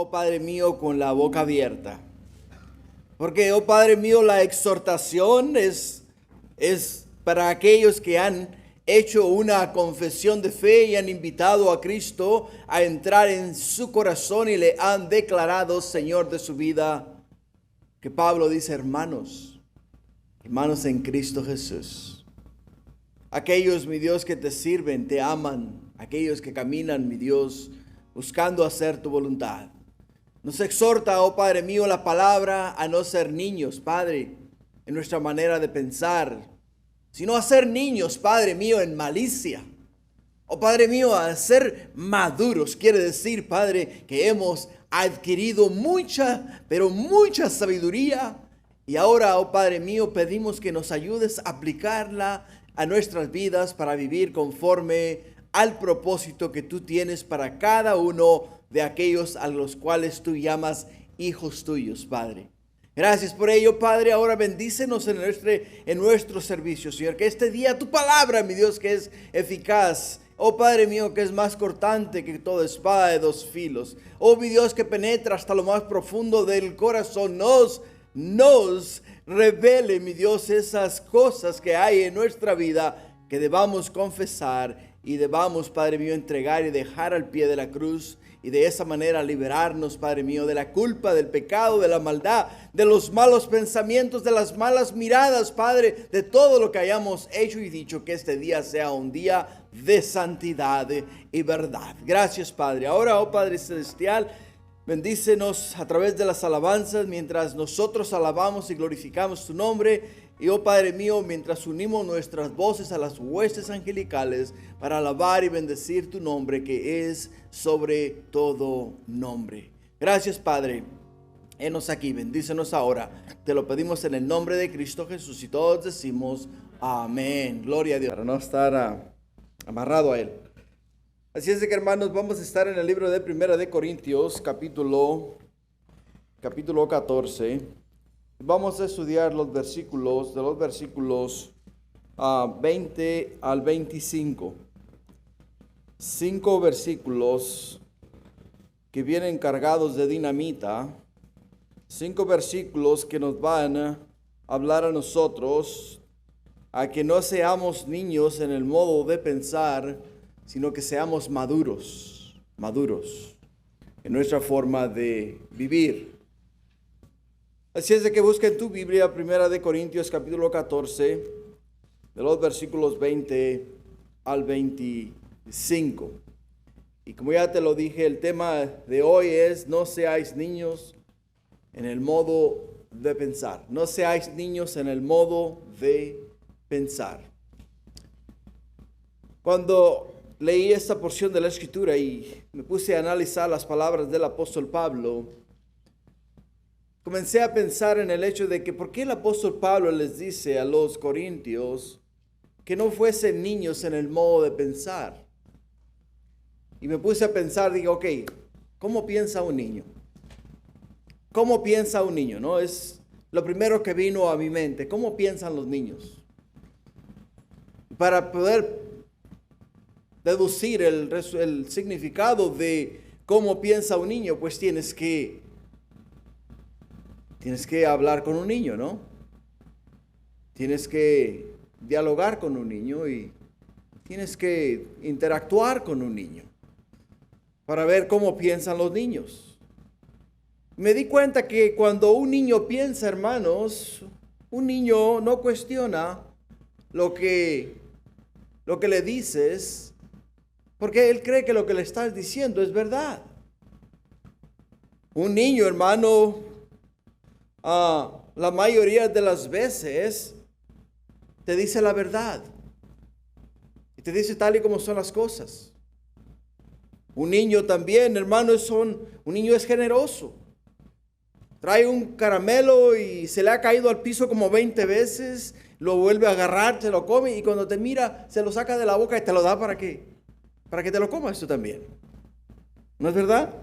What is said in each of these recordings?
oh Padre mío, con la boca abierta. Porque, oh Padre mío, la exhortación es para aquellos que han hecho una confesión de fe y han invitado a Cristo a entrar en su corazón y le han declarado Señor de su vida. Que Pablo dice, hermanos en Cristo Jesús. Aquellos, mi Dios, que te sirven, te aman. Aquellos que caminan, mi Dios, buscando hacer tu voluntad. Nos exhorta, oh Padre mío, la palabra a no ser niños, Padre, en nuestra manera de pensar, sino a ser niños, Padre mío, en malicia. Oh Padre mío, a ser maduros, quiere decir, Padre, que hemos adquirido mucha, pero mucha sabiduría. Y ahora, oh Padre mío, pedimos que nos ayudes a aplicarla a nuestras vidas para vivir conforme al propósito que tú tienes para cada uno de aquellos a los cuales tú llamas hijos tuyos, Padre. Gracias por ello, Padre. Ahora bendícenos en nuestro servicio, Señor. Que este día tu palabra, mi Dios, que es eficaz, oh Padre mío, que es más cortante que toda espada de dos filos, oh mi Dios, que penetra hasta lo más profundo del corazón, nos revele, mi Dios, esas cosas que hay en nuestra vida que debamos confesar y debamos, Padre mío, entregar y dejar al pie de la cruz. Y de esa manera liberarnos, Padre mío, de la culpa, del pecado, de la maldad, de los malos pensamientos, de las malas miradas, Padre, de todo lo que hayamos hecho y dicho. Que este día sea un día de santidad y verdad. Gracias, Padre. Ahora, oh Padre Celestial, bendícenos a través de las alabanzas mientras nosotros alabamos y glorificamos tu nombre. Y oh Padre mío, mientras unimos nuestras voces a las huestes angelicales para alabar y bendecir tu nombre, que es sobre todo nombre. Gracias, Padre. Henos aquí, bendícenos ahora. Te lo pedimos en el nombre de Cristo Jesús y todos decimos amén. Gloria a Dios. Para no estar amarrado a Él. Así es de que, hermanos, vamos a estar en el libro de Primera de Corintios, capítulo 14. Vamos a estudiar los versículos, 20 al 25. 5 versículos que vienen cargados de dinamita. 5 versículos que nos van a hablar a nosotros a que no seamos niños en el modo de pensar, sino que seamos maduros en nuestra forma de vivir. Así es de que busquen tu Biblia, Primera de Corintios, capítulo 14, de los versículos 20 al 25. Y como ya te lo dije, el tema de hoy es: no seáis niños en el modo de pensar. No seáis niños en el modo de pensar. Cuando leí esta porción de la Escritura y me puse a analizar las palabras del apóstol Pablo, comencé a pensar en el hecho de que por qué el apóstol Pablo les dice a los corintios que no fuesen niños en el modo de pensar. Y me puse a pensar, digo, ok, ¿cómo piensa un niño? ¿Cómo piensa un niño? ¿No? Es lo primero que vino a mi mente. ¿Cómo piensan los niños? Para poder deducir el significado de cómo piensa un niño, pues tienes que hablar con un niño, ¿no? Tienes que dialogar con un niño y tienes que interactuar con un niño para ver cómo piensan los niños. Me di cuenta que cuando un niño piensa, hermanos, un niño no cuestiona lo que le dices, porque él cree que lo que le estás diciendo es verdad. Un niño, hermano, la mayoría de las veces te dice la verdad y te dice tal y como son las cosas. Un niño también, hermano, un niño es generoso. Trae un caramelo y se le ha caído al piso como 20 veces, lo vuelve a agarrar, se lo come y cuando te mira se lo saca de la boca y te lo da para que te lo comas tú también. ¿No es verdad?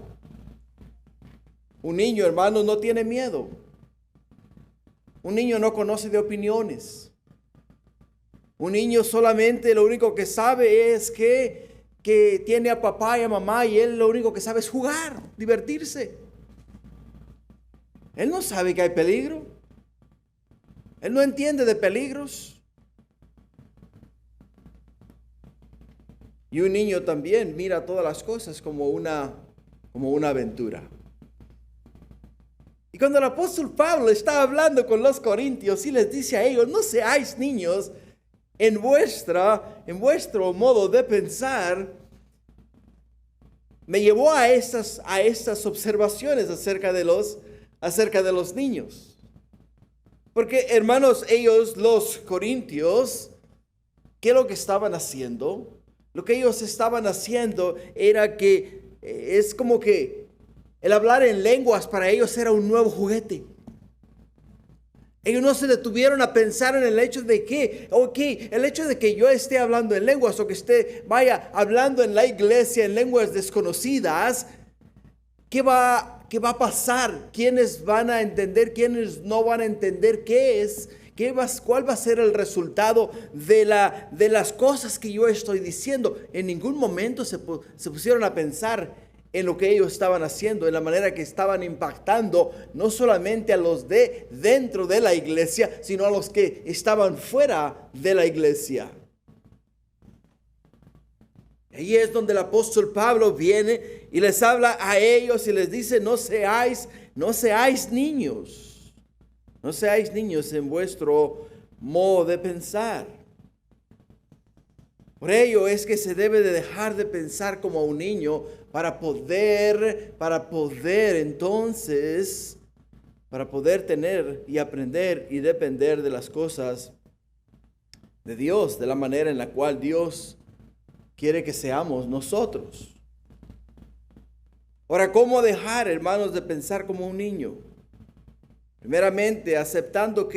Un niño, hermano, no tiene miedo. Un niño no conoce de opiniones. Un niño solamente lo único que sabe es que tiene a papá y a mamá y él lo único que sabe es jugar, divertirse. Él no sabe que hay peligro. Él no entiende de peligros. Y un niño también mira todas las cosas como una aventura. Y cuando el apóstol Pablo está hablando con los corintios y les dice a ellos, no seáis niños en vuestro modo de pensar, me llevó a estas observaciones acerca de los niños. Porque, hermanos, ellos, los corintios, ¿qué es lo que estaban haciendo? Lo que ellos estaban haciendo era que es como que el hablar en lenguas para ellos era un nuevo juguete. Ellos no se detuvieron a pensar en el hecho de que, el hecho de que yo esté hablando en lenguas o que vaya hablando en la iglesia en lenguas desconocidas, ¿qué va a pasar? ¿Quiénes van a entender? ¿Quiénes no van a entender? ¿Cuál va a ser el resultado de las cosas que yo estoy diciendo? En ningún momento se pusieron a pensar en lo que ellos estaban haciendo, en la manera que estaban impactando no solamente a los de dentro de la iglesia, sino a los que estaban fuera de la iglesia. Ahí es donde el apóstol Pablo viene y les habla a ellos y les dice, no seáis niños. No seáis niños en vuestro modo de pensar. Por ello es que se debe de dejar de pensar como un niño para poder tener y aprender y depender de las cosas de Dios, de la manera en la cual Dios quiere que seamos nosotros. Ahora, ¿cómo dejar, hermanos, de pensar como un niño? Primeramente, aceptando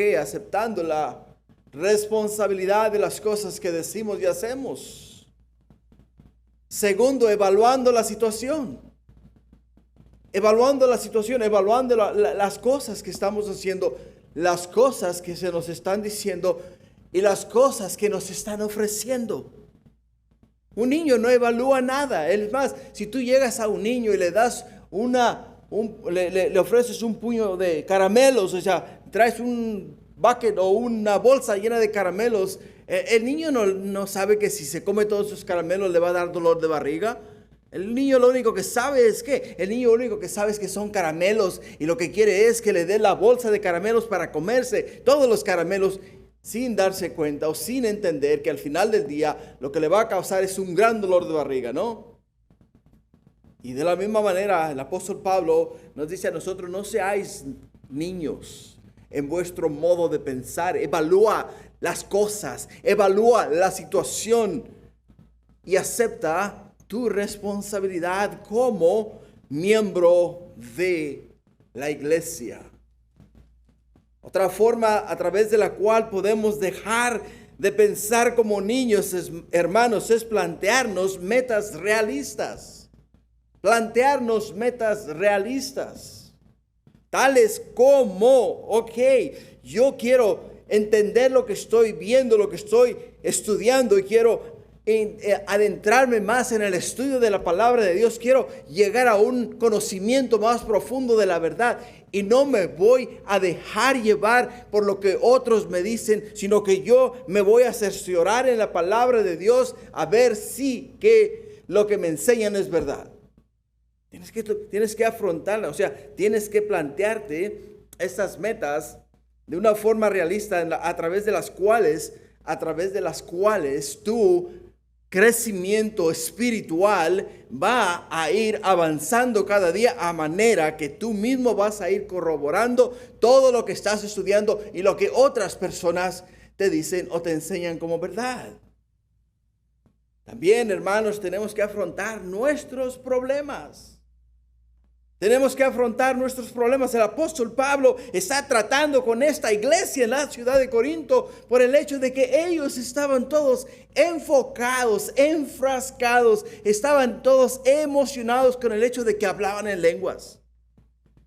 la responsabilidad de las cosas que decimos y hacemos. Segundo, evaluando la situación. Evaluando las cosas que estamos haciendo, las cosas que se nos están diciendo y las cosas que nos están ofreciendo. Un niño no evalúa nada. Es más, si tú llegas a un niño y le das le ofreces un puño de caramelos, o sea, traes un bucket o una bolsa llena de caramelos, el niño no sabe que si se come todos esos caramelos le va a dar dolor de barriga. El niño lo único que sabe es que son caramelos y lo que quiere es que le dé la bolsa de caramelos para comerse todos los caramelos sin darse cuenta o sin entender que al final del día lo que le va a causar es un gran dolor de barriga, ¿no? Y de la misma manera el apóstol Pablo nos dice a nosotros, no seáis niños en vuestro modo de pensar. Evalúa las cosas, evalúa la situación y acepta tu responsabilidad como miembro de la iglesia. Otra forma a través de la cual podemos dejar de pensar como niños, hermanos, es plantearnos metas realistas. Plantearnos metas realistas. Tales como, yo quiero entender lo que estoy viendo, lo que estoy estudiando y quiero adentrarme más en el estudio de la palabra de Dios. Quiero llegar a un conocimiento más profundo de la verdad y no me voy a dejar llevar por lo que otros me dicen, sino que yo me voy a cerciorar en la palabra de Dios a ver si que lo que me enseñan es verdad. Tienes que afrontarla, o sea, tienes que plantearte estas metas de una forma realista a través de las cuales tu crecimiento espiritual va a ir avanzando cada día a manera que tú mismo vas a ir corroborando todo lo que estás estudiando y lo que otras personas te dicen o te enseñan como verdad. También, hermanos, tenemos que afrontar nuestros problemas. Tenemos que afrontar nuestros problemas. El apóstol Pablo está tratando con esta iglesia en la ciudad de Corinto por el hecho de que ellos estaban todos enfocados, enfrascados, estaban todos emocionados con el hecho de que hablaban en lenguas,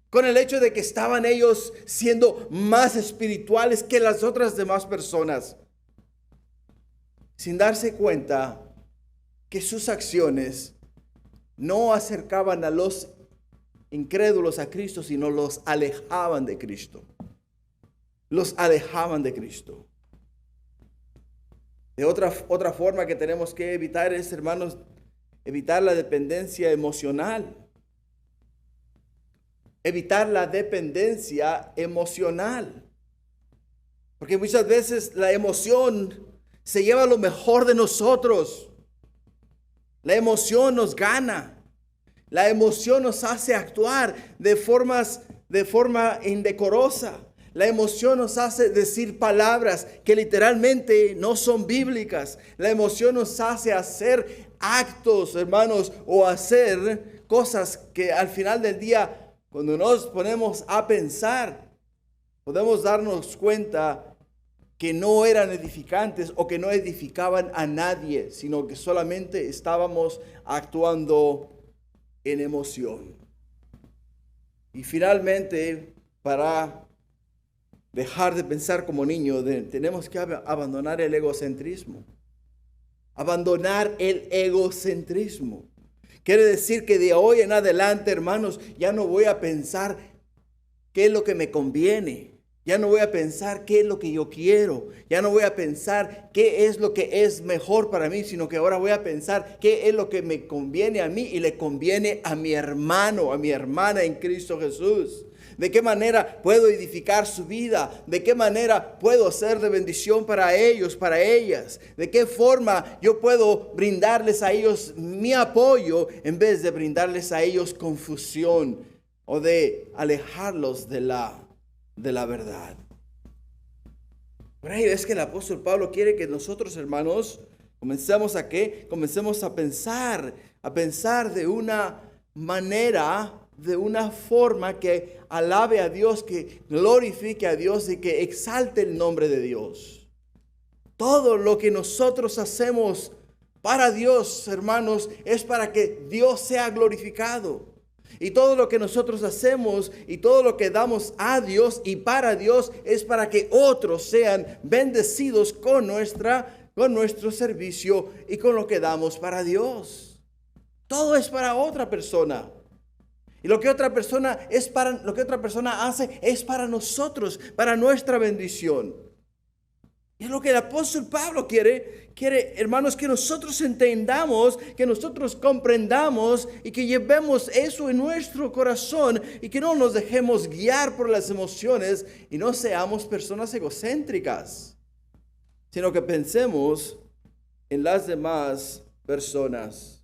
con el hecho de que estaban ellos siendo más espirituales que las otras demás personas, sin darse cuenta que sus acciones no acercaban a los incrédulos a Cristo, sino los alejaban de Cristo. Los alejaban de Cristo. De otra forma que tenemos que evitar es, hermanos, evitar la dependencia emocional. Evitar la dependencia emocional. Porque muchas veces la emoción se lleva lo mejor de nosotros. La emoción nos gana. La emoción nos hace actuar de forma indecorosa. La emoción nos hace decir palabras que literalmente no son bíblicas. La emoción nos hace hacer actos, hermanos, o hacer cosas que al final del día, cuando nos ponemos a pensar, podemos darnos cuenta que no eran edificantes o que no edificaban a nadie, sino que solamente estábamos actuando en emoción. Y finalmente, para dejar de pensar como niño, tenemos que abandonar el egocentrismo. Abandonar el egocentrismo. Quiere decir que de hoy en adelante, hermanos, ya no voy a pensar qué es lo que me conviene. Ya no voy a pensar qué es lo que yo quiero. Ya no voy a pensar qué es lo que es mejor para mí, sino que ahora voy a pensar qué es lo que me conviene a mí y le conviene a mi hermano, a mi hermana en Cristo Jesús. ¿De qué manera puedo edificar su vida? ¿De qué manera puedo ser de bendición para ellos, para ellas? ¿De qué forma yo puedo brindarles a ellos mi apoyo en vez de brindarles a ellos confusión o de alejarlos de la verdad? Por ello es que el apóstol Pablo quiere que nosotros, hermanos, comencemos a pensar de una manera, de una forma que alabe a Dios, que glorifique a Dios y que exalte el nombre de Dios. Todo lo que nosotros hacemos para Dios, hermanos, es para que Dios sea glorificado. Y todo lo que nosotros hacemos y todo lo que damos a Dios y para Dios es para que otros sean bendecidos con nuestro servicio y con lo que damos para Dios. Todo es para otra persona. Y lo que otra persona hace es para nosotros, para nuestra bendición. Y es lo que el apóstol Pablo quiere, hermanos, que nosotros entendamos, que nosotros comprendamos y que llevemos eso en nuestro corazón y que no nos dejemos guiar por las emociones y no seamos personas egocéntricas, sino que pensemos en las demás personas.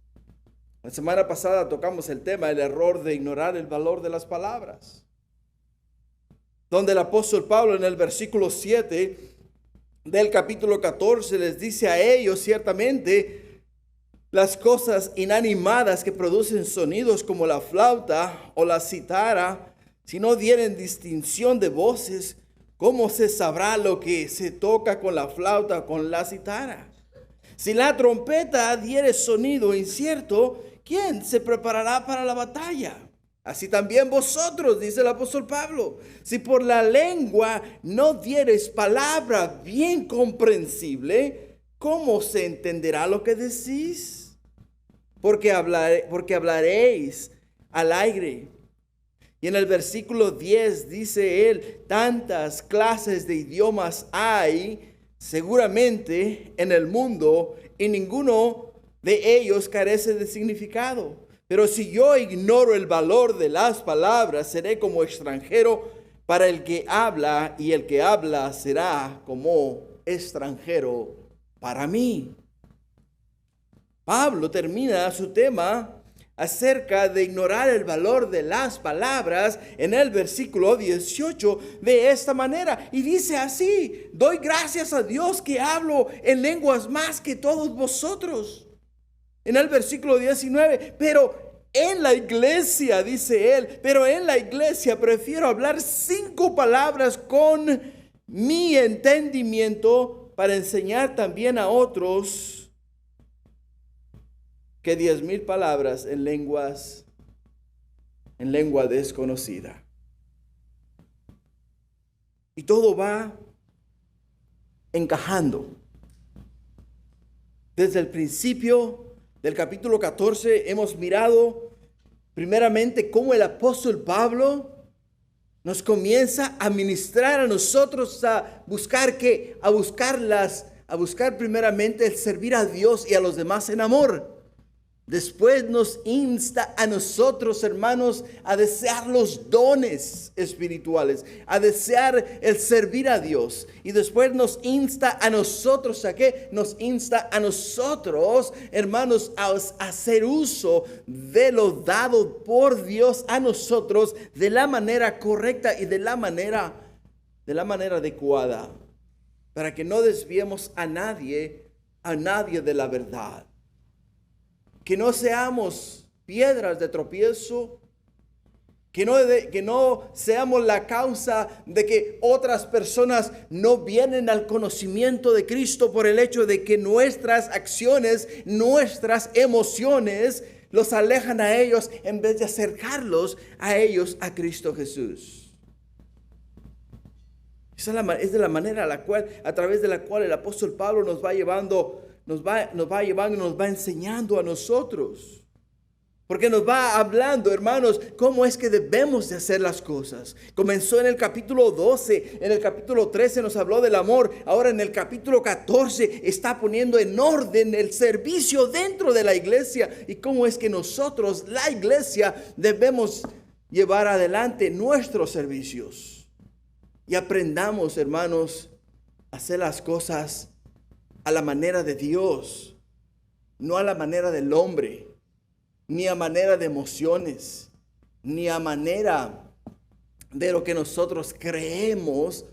La semana pasada tocamos el tema, el error de ignorar el valor de las palabras, donde el apóstol Pablo en el versículo 7 del capítulo 14 les dice a ellos: ciertamente las cosas inanimadas que producen sonidos como la flauta o la cítara, si no dieren distinción de voces, ¿cómo se sabrá lo que se toca con la flauta o con la cítara? Si la trompeta diere sonido incierto, ¿quién se preparará para la batalla? Así también vosotros, dice el apóstol Pablo, si por la lengua no diereis palabra bien comprensible, ¿cómo se entenderá lo que decís? Porque hablaréis al aire. Y en el versículo 10 dice él: tantas clases de idiomas hay seguramente en el mundo, y ninguno de ellos carece de significado. Pero si yo ignoro el valor de las palabras, seré como extranjero para el que habla, y el que habla será como extranjero para mí. Pablo termina su tema acerca de ignorar el valor de las palabras en el versículo 18 de esta manera. Y dice así: doy gracias a Dios que hablo en lenguas más que todos vosotros. En el versículo 19, pero en la iglesia, dice él, pero en la iglesia prefiero hablar 5 palabras con mi entendimiento para enseñar también a otros que 10,000 palabras en lengua desconocida. Y todo va encajando. Desde el principio del capítulo 14 hemos mirado primeramente cómo el apóstol Pablo nos comienza a ministrar a nosotros a buscar primeramente el servir a Dios y a los demás en amor. Después nos insta a nosotros, hermanos, a desear los dones espirituales, a desear el servir a Dios. Y después nos insta a nosotros, ¿a qué? Nos insta a nosotros, hermanos, a hacer uso de lo dado por Dios a nosotros de la manera correcta y de la manera adecuada, para que no desviemos a nadie de la verdad. Que no seamos piedras de tropiezo, que no seamos la causa de que otras personas no vienen al conocimiento de Cristo por el hecho de que nuestras acciones, nuestras emociones los alejan a ellos en vez de acercarlos a ellos a Cristo Jesús. Esa es de la manera a través de la cual el apóstol Pablo nos va llevando, nos va enseñando a nosotros. Porque nos va hablando, hermanos, cómo es que debemos de hacer las cosas. Comenzó en el capítulo 12, en el capítulo 13 nos habló del amor. Ahora en el capítulo 14 está poniendo en orden el servicio dentro de la iglesia. Y cómo es que nosotros, la iglesia, debemos llevar adelante nuestros servicios. Y aprendamos, hermanos, a hacer las cosas a la manera de Dios, no a la manera del hombre, ni a manera de emociones, ni a manera de lo que nosotros creemos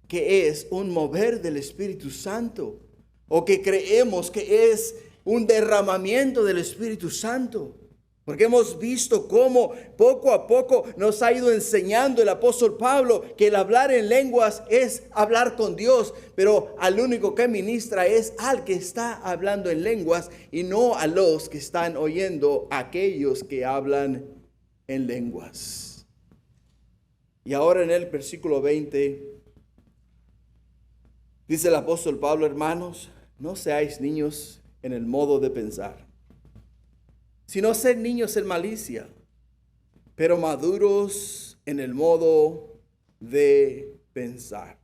que es un mover del Espíritu Santo, o que creemos que es un derramamiento del Espíritu Santo. Porque hemos visto cómo poco a poco nos ha ido enseñando el apóstol Pablo que el hablar en lenguas es hablar con Dios, pero al único que ministra es al que está hablando en lenguas y no a los que están oyendo a aquellos que hablan en lenguas. Y ahora en el versículo 20 dice el apóstol Pablo: hermanos, no seáis niños en el modo de pensar, sino ser niños en malicia, pero maduros en el modo de pensar.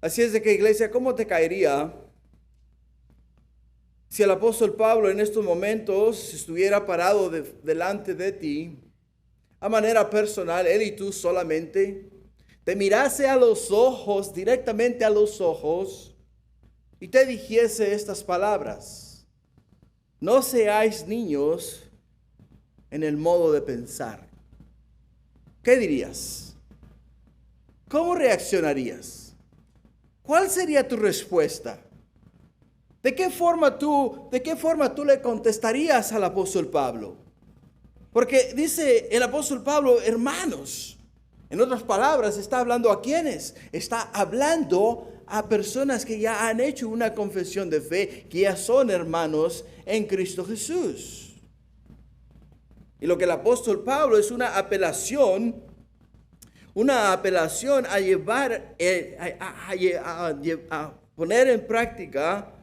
Así es de que, iglesia, ¿cómo te caería si el apóstol Pablo en estos momentos estuviera parado delante de ti, a manera personal, él y tú solamente, te mirase a los ojos, directamente a los ojos, y te dijese estas palabras: no seáis niños en el modo de pensar? ¿Qué dirías? ¿Cómo reaccionarías? ¿Cuál sería tu respuesta? ¿De qué forma tú le contestarías al apóstol Pablo? Porque dice el apóstol Pablo, hermanos. En otras palabras, está hablando ¿a quiénes? Está hablando a personas que ya han hecho una confesión de fe, que ya son hermanos en Cristo Jesús. Y lo que el apóstol Pablo es una apelación a llevar, a poner en práctica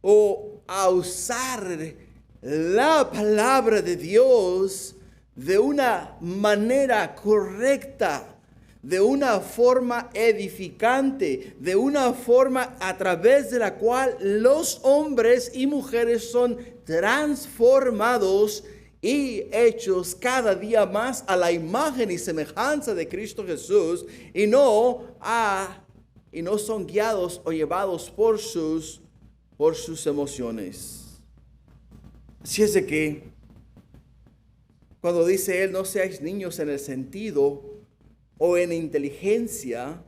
o a usar la palabra de Dios de una manera correcta, de una forma edificante, de una forma a través de la cual los hombres y mujeres son transformados y hechos cada día más a la imagen y semejanza de Cristo Jesús, y no son guiados o llevados por sus emociones. Así es de que cuando dice él, no seáis niños en el sentido o en inteligencia,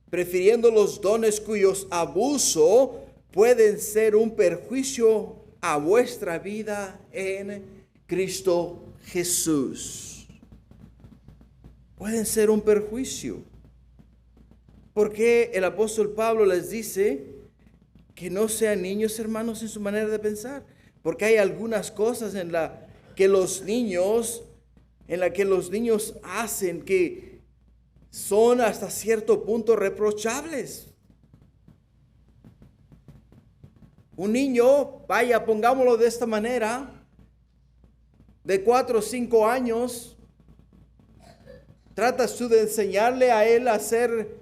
prefiriendo los dones cuyos abuso pueden ser un perjuicio a vuestra vida en Cristo Jesús. Pueden ser un perjuicio. Porque el apóstol Pablo les dice que no sean niños, hermanos, en su manera de pensar. Porque hay algunas cosas en la que los niños hacen que son hasta cierto punto reprochables. Un niño, pongámoslo de esta manera, de 4 o 5 años, tratas tú de enseñarle a él a hacer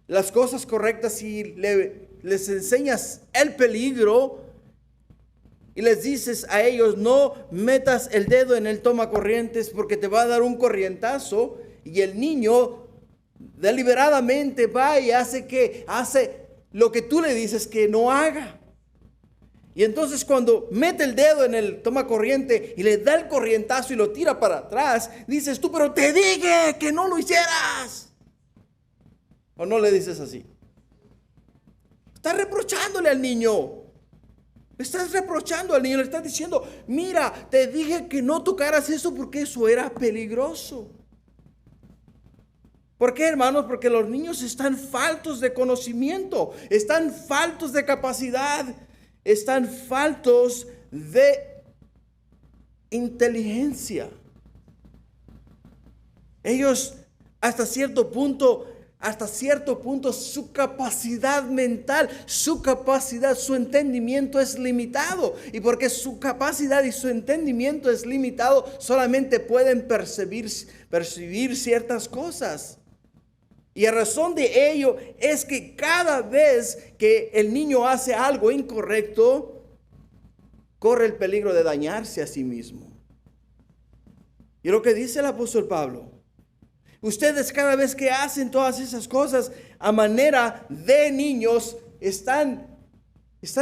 las cosas correctas y les enseñas el peligro y les dices a ellos: no metas el dedo en el tomacorrientes porque te va a dar un corrientazo. Y el niño deliberadamente va y hace lo que tú le dices que no haga. Y entonces cuando mete el dedo en el tomacorriente y le da el corrientazo y lo tira para atrás, dices tú: pero te dije que no lo hicieras. ¿O no le dices así? Estás reprochándole al niño. Le estás reprochando al niño. Le estás diciendo: mira, te dije que no tocaras eso porque eso era peligroso. ¿Por qué, hermanos? Porque los niños están faltos de conocimiento, están faltos de capacidad, están faltos de inteligencia. Ellos hasta cierto punto su capacidad mental, su entendimiento es limitado. Y porque su capacidad y su entendimiento es limitado, solamente pueden percibir ciertas cosas. Y la razón de ello es que cada vez que el niño hace algo incorrecto, corre el peligro de dañarse a sí mismo. Y lo que dice el apóstol Pablo: ustedes cada vez que hacen todas esas cosas a manera de niños, están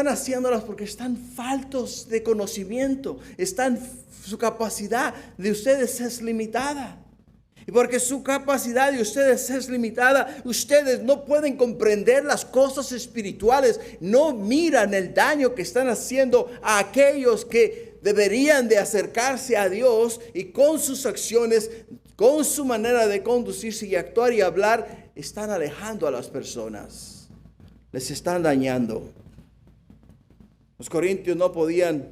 haciéndolas porque están faltos de conocimiento. Su capacidad de ustedes es limitada. Y porque su capacidad de ustedes es limitada, ustedes no pueden comprender las cosas espirituales. No miran el daño que están haciendo a aquellos que deberían de acercarse a Dios, y con sus acciones, con su manera de conducirse y actuar y hablar, están alejando a las personas. Les están dañando. Los corintios no podían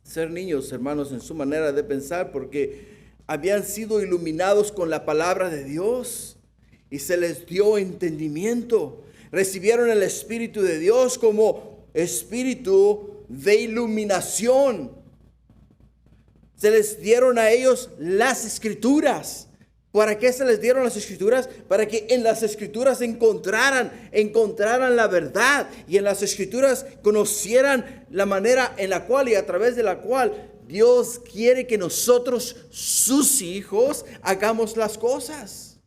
ser niños, hermanos, en su manera de pensar, porque habían sido iluminados con la palabra de Dios y se les dio entendimiento. Recibieron el Espíritu de Dios como espíritu de iluminación. Se les dieron a ellos las Escrituras. ¿Para qué se les dieron las Escrituras? Para que en las Escrituras encontraran la verdad, y en las Escrituras conocieran la manera en la cual y a través de la cual Dios quiere que nosotros, sus hijos, hagamos las cosas.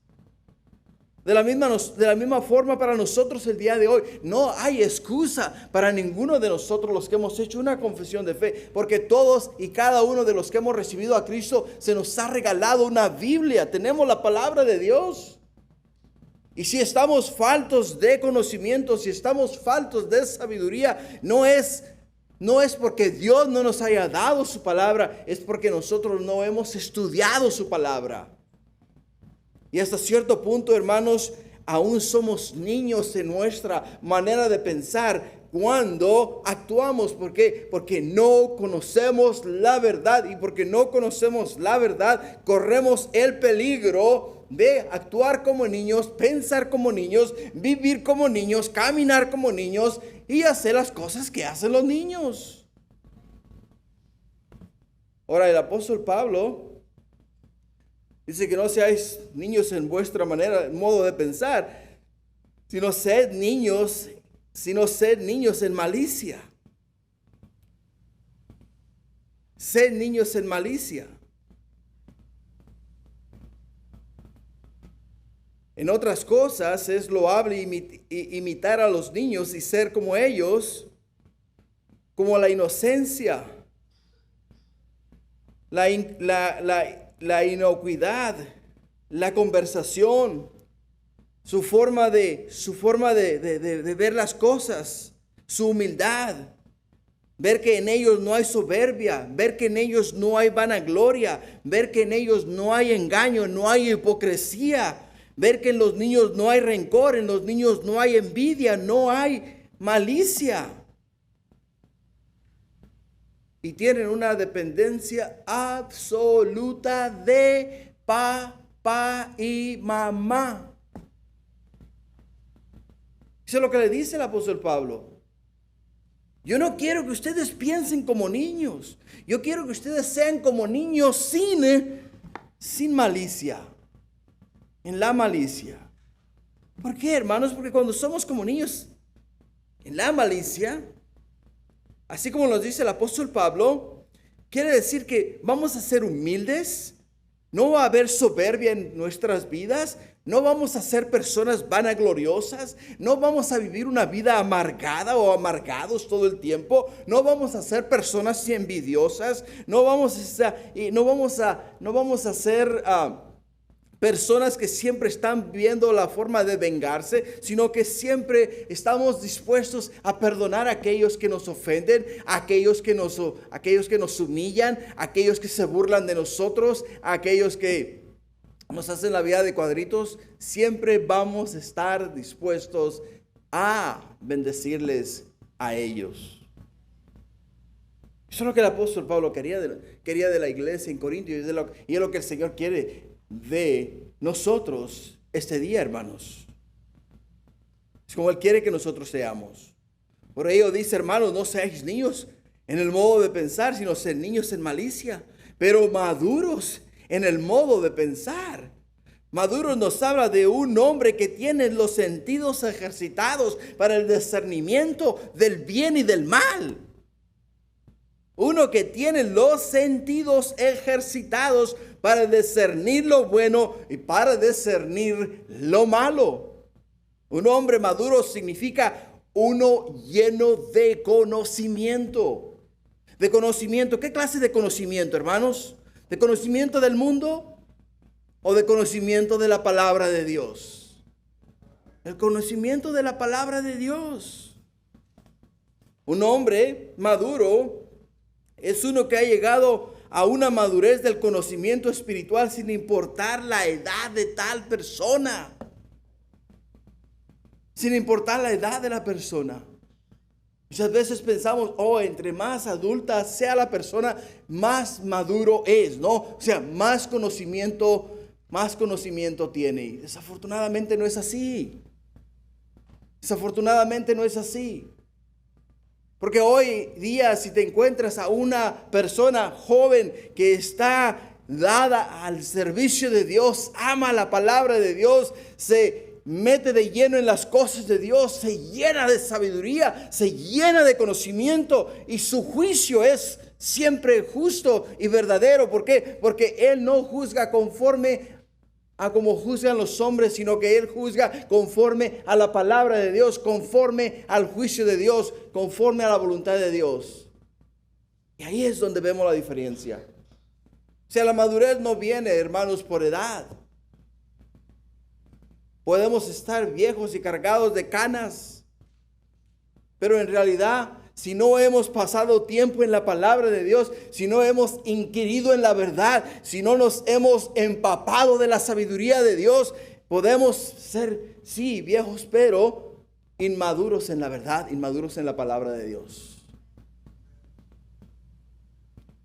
De la misma forma, para nosotros el día de hoy no hay excusa para ninguno de nosotros los que hemos hecho una confesión de fe, porque todos y cada uno de los que hemos recibido a Cristo, se nos ha regalado una Biblia. Tenemos la palabra de Dios. Y si estamos faltos de conocimiento, si estamos faltos de sabiduría, no es porque Dios no nos haya dado su palabra, es porque nosotros no hemos estudiado su palabra. Y hasta cierto punto, hermanos, aún somos niños en nuestra manera de pensar cuando actuamos. ¿Por qué? Porque no conocemos la verdad, y porque no conocemos la verdad, corremos el peligro de actuar como niños, pensar como niños, vivir como niños, caminar como niños y hacer las cosas que hacen los niños. Ahora, el apóstol Pablo dice que no seáis niños en vuestra modo de pensar, sino sed niños en malicia. Sed niños en malicia. En otras cosas es loable imitar a los niños y ser como ellos, como la inocencia, la inocuidad, la conversación, su forma de ver las cosas, su humildad, ver que en ellos no hay soberbia, ver que en ellos no hay vanagloria, ver que en ellos no hay engaño, no hay hipocresía, ver que en los niños no hay rencor, en los niños no hay envidia, no hay malicia. Y tienen una dependencia absoluta de papá y mamá. Eso es lo que le dice el apóstol Pablo. Yo no quiero que ustedes piensen como niños. Yo quiero que ustedes sean como niños sin malicia. En la malicia. ¿Por qué, hermanos? Porque cuando somos como niños en la malicia, así como nos dice el apóstol Pablo, quiere decir que vamos a ser humildes, no va a haber soberbia en nuestras vidas, no vamos a ser personas vanagloriosas, no vamos a vivir una vida amargada o amargados todo el tiempo, no vamos a ser personas envidiosas, no vamos a ser personas que siempre están viendo la forma de vengarse, sino que siempre estamos dispuestos a perdonar a aquellos que nos ofenden, a aquellos que nos humillan, a aquellos que se burlan de nosotros, a aquellos que nos hacen la vida de cuadritos. Siempre vamos a estar dispuestos a bendecirles a ellos. Eso es lo que el apóstol Pablo quería de la iglesia en Corinto, y es lo que el Señor quiere de nosotros este día, hermanos. Es como Él quiere que nosotros seamos. Por ello dice, hermanos, no seáis niños en el modo de pensar, sino ser niños en malicia, pero maduros en el modo de pensar. Maduros nos habla de un hombre que tiene los sentidos ejercitados para el discernimiento del bien y del mal. Uno que tiene los sentidos ejercitados para discernir lo bueno y para discernir lo malo. Un hombre maduro significa uno lleno de conocimiento. De conocimiento. ¿Qué clase de conocimiento, hermanos? ¿De conocimiento del mundo o de conocimiento de la palabra de Dios? El conocimiento de la palabra de Dios. Un hombre maduro es uno que ha llegado a una madurez del conocimiento espiritual sin importar la edad de tal persona. Sin importar la edad de la persona. Muchas veces pensamos, entre más adulta sea la persona, más maduro es, ¿no? O sea, más conocimiento tiene. Y desafortunadamente no es así. Desafortunadamente no es así. Porque hoy día, si te encuentras a una persona joven que está dada al servicio de Dios, ama la palabra de Dios, se mete de lleno en las cosas de Dios, se llena de sabiduría, se llena de conocimiento, y su juicio es siempre justo y verdadero. ¿Por qué? Porque Él no juzga conforme a como juzgan los hombres, sino que Él juzga conforme a la palabra de Dios, conforme al juicio de Dios, conforme a la voluntad de Dios. Y ahí es donde vemos la diferencia. O sea, la madurez no viene, hermanos, por edad. Podemos estar viejos y cargados de canas, pero en realidad, si no hemos pasado tiempo en la palabra de Dios, si no hemos inquirido en la verdad, si no nos hemos empapado de la sabiduría de Dios, podemos ser, sí, viejos, pero inmaduros en la verdad, inmaduros en la palabra de Dios.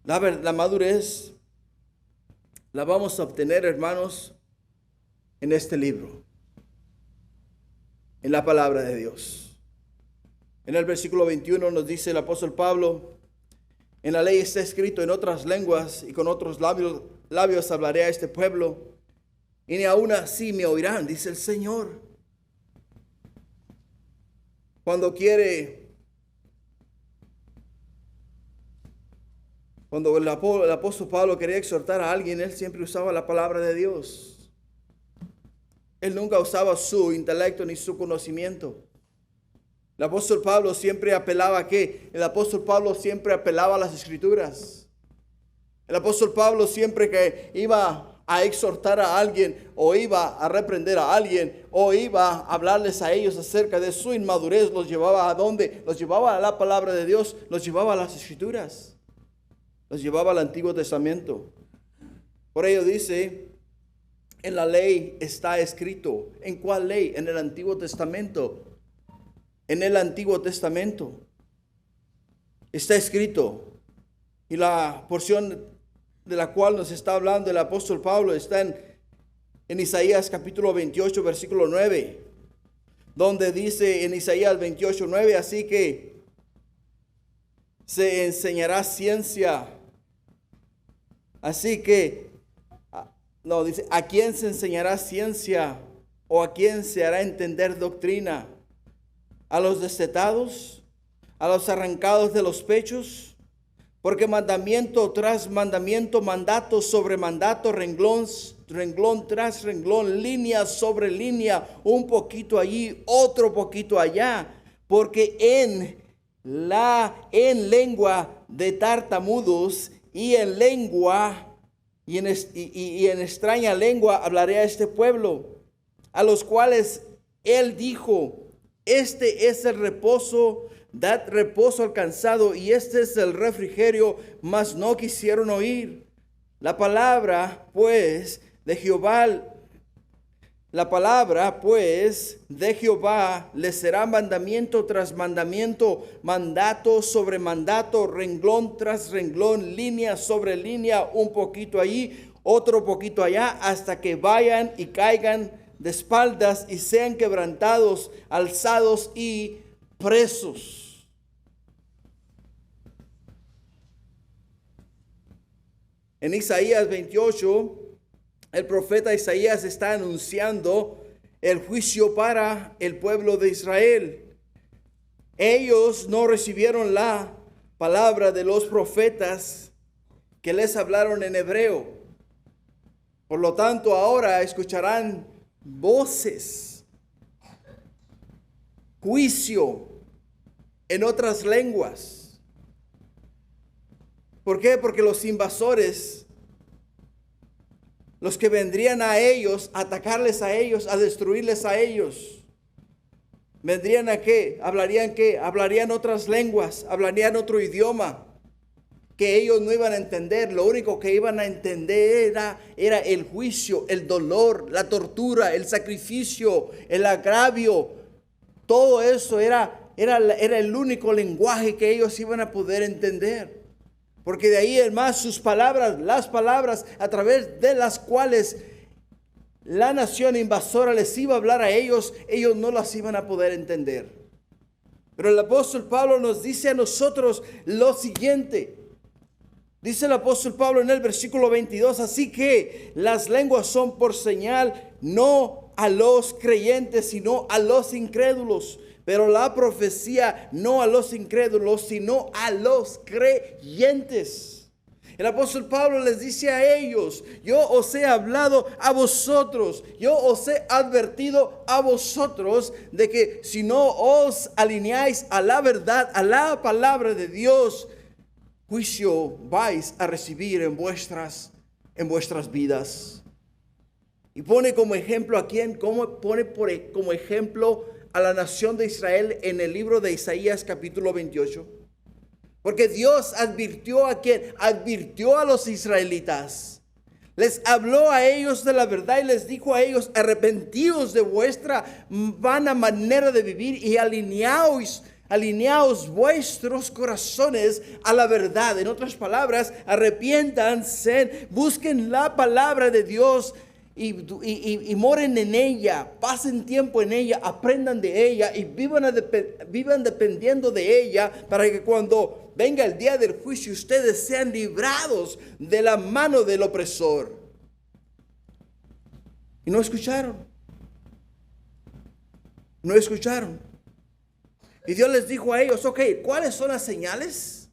La madurez la vamos a obtener, hermanos, en este libro, en la palabra de Dios. En el versículo 21 nos dice el apóstol Pablo, en la ley está escrito, en otras lenguas y con otros labios hablaré a este pueblo, y ni aún así me oirán, dice el Señor. Cuando el apóstol Pablo quería exhortar a alguien, él siempre usaba la palabra de Dios. Él nunca usaba su intelecto ni su conocimiento. El apóstol Pablo siempre apelaba ¿a qué? El apóstol Pablo siempre apelaba a las Escrituras. El apóstol Pablo siempre que iba a exhortar a alguien, o iba a reprender a alguien, o iba a hablarles a ellos acerca de su inmadurez, los llevaba ¿a dónde? Los llevaba a la palabra de Dios, los llevaba a las Escrituras, los llevaba al Antiguo Testamento. Por ello dice, en la ley está escrito. ¿En cuál ley? En el Antiguo Testamento. En el Antiguo Testamento está escrito, y la porción de la cual nos está hablando el apóstol Pablo está en Isaías capítulo 28, versículo 9, donde dice en Isaías 28, 9, así que se enseñará ciencia. Así que, no, dice, ¿a quién se enseñará ciencia? ¿O a quién se hará entender doctrina? ¿A los destetados? ¿A los arrancados de los pechos? Porque mandamiento tras mandamiento, mandato sobre mandato, renglón tras renglón, línea sobre línea, un poquito allí, otro poquito allá. Porque en lengua de tartamudos y en lengua y en extraña lengua hablaré a este pueblo, a los cuales él dijo: este es el reposo, dad reposo al cansado, y este es el refrigerio, mas no quisieron oír. La palabra pues de Jehová les será mandamiento tras mandamiento, mandato sobre mandato, renglón tras renglón, línea sobre línea, un poquito allí, otro poquito allá, hasta que vayan y caigan de espaldas y sean quebrantados, alzados y presos. En Isaías 28, el profeta Isaías está anunciando el juicio para el pueblo de Israel. Ellos no recibieron la palabra de los profetas que les hablaron en hebreo. Por lo tanto, ahora escucharán voces, juicio en otras lenguas. ¿Por qué? Porque los invasores, los que vendrían a ellos, a atacarles a ellos, a destruirles a ellos, ¿vendrían a qué? ¿Hablarían qué? Hablarían otras lenguas, hablarían otro idioma que ellos no iban a entender. Lo único que iban a entender era el juicio, el dolor, la tortura, el sacrificio, el agravio. Todo eso era el único lenguaje que ellos iban a poder entender. Porque de ahí en más sus palabras, las palabras a través de las cuales la nación invasora les iba a hablar a ellos, ellos no las iban a poder entender. Pero el apóstol Pablo nos dice a nosotros lo siguiente. Dice el apóstol Pablo en el versículo 22, así que las lenguas son por señal, no a los creyentes, sino a los incrédulos. Pero la profecía no a los incrédulos, sino a los creyentes. El apóstol Pablo les dice a ellos: yo os he hablado a vosotros, yo os he advertido a vosotros de que si no os alineáis a la verdad, a la palabra de Dios, juicio vais a recibir en vuestras vidas. Y pone como ejemplo a quién, como ejemplo a la nación de Israel en el libro de Isaías capítulo 28. Porque Dios advirtió a quién, advirtió a los israelitas. Les habló a ellos de la verdad y les dijo a ellos: arrepentíos de vuestra vana manera de vivir y alineaos vuestros corazones a la verdad. En otras palabras, arrepiéntanse, busquen la palabra de Dios y moren en ella, pasen tiempo en ella, aprendan de ella y vivan dependiendo de ella, para que cuando venga el día del juicio ustedes sean librados de la mano del opresor. Y no escucharon. Y Dios les dijo a ellos: ok, ¿cuáles son las señales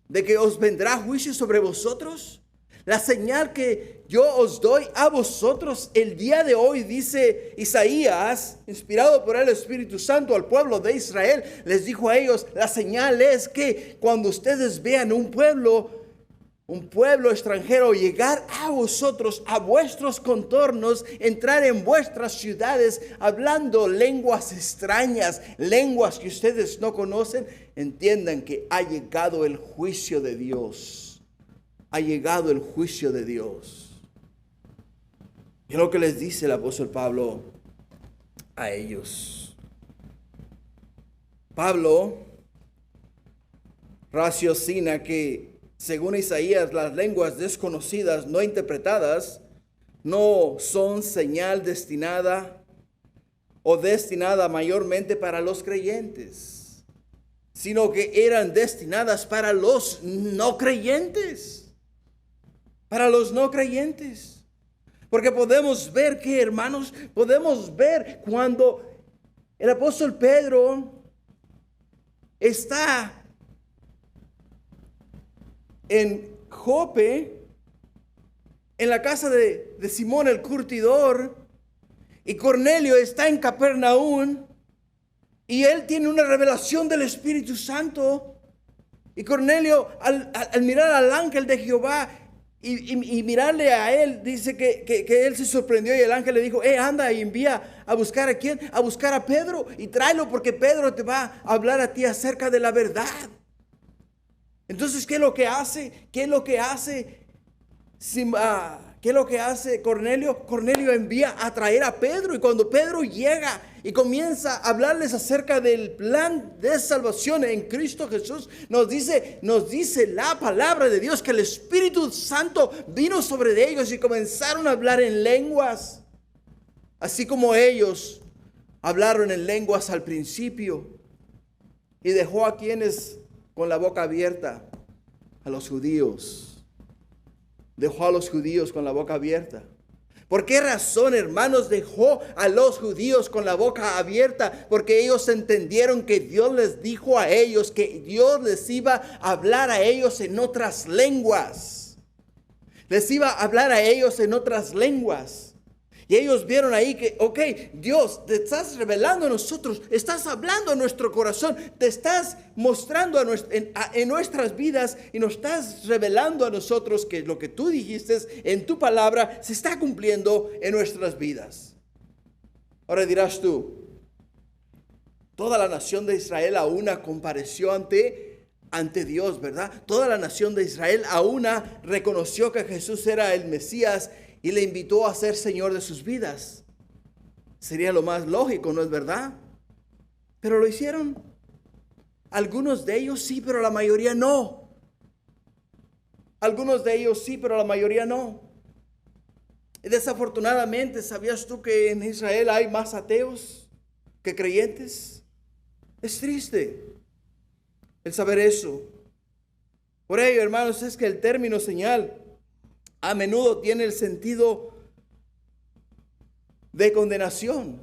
de que os vendrá juicio sobre vosotros? La señal que yo os doy a vosotros el día de hoy, dice Isaías, inspirado por el Espíritu Santo al pueblo de Israel, les dijo a ellos: la señal es que cuando ustedes vean un pueblo extranjero llegar a vosotros, a vuestros contornos, entrar en vuestras ciudades hablando lenguas extrañas, lenguas que ustedes no conocen, entiendan que ha llegado el juicio de Dios. Ha llegado el juicio de Dios. Y es lo que les dice el apóstol Pablo a ellos. Pablo raciocina que, según Isaías, las lenguas desconocidas, no interpretadas, no son señal destinada mayormente para los creyentes. sino que eran destinadas para los no creyentes. Para los no creyentes. Porque podemos ver que, hermanos, podemos ver cuando el apóstol Pedro está en Jope, en la casa de Simón el curtidor, y Cornelio está en Capernaum, y él tiene una revelación del Espíritu Santo. Y Cornelio, al mirar al ángel de Jehová y mirarle a él, dice que él se sorprendió, y el ángel le dijo: anda y envía a buscar ¿a quién? A buscar a Pedro, y tráelo, porque Pedro te va a hablar a ti acerca de la verdad. Entonces, ¿qué es lo que hace? ¿Qué es lo que hace? ¿Qué es lo que hace Cornelio? Cornelio envía a traer a Pedro, y cuando Pedro llega y comienza a hablarles acerca del plan de salvación en Cristo Jesús, nos dice la palabra de Dios que el Espíritu Santo vino sobre ellos y comenzaron a hablar en lenguas, así como ellos hablaron en lenguas al principio, y dejó a quienes con la boca abierta, a los judíos. Dejó a los judíos con la boca abierta. ¿Por qué razón, hermanos, dejó a los judíos con la boca abierta? Porque ellos entendieron que Dios les dijo a ellos que Dios les iba a hablar a ellos en otras lenguas. Les iba a hablar a ellos en otras lenguas. Y ellos vieron ahí que, Dios, te estás revelando a nosotros, estás hablando a nuestro corazón, te estás mostrando en nuestras vidas, y nos estás revelando a nosotros que lo que tú dijiste en tu palabra se está cumpliendo en nuestras vidas. Ahora dirás tú: toda la nación de Israel a una compareció ante Dios, ¿verdad? Toda la nación de Israel a una reconoció que Jesús era el Mesías y le invitó a ser Señor de sus vidas. Sería lo más lógico, ¿no es verdad? Pero lo hicieron. Algunos de ellos sí, pero la mayoría no. Algunos de ellos sí, pero la mayoría no. Y desafortunadamente, ¿sabías tú que en Israel hay más ateos que creyentes? Es triste el saber eso. Por ello, hermanos, es que el término señal a menudo tiene el sentido de condenación.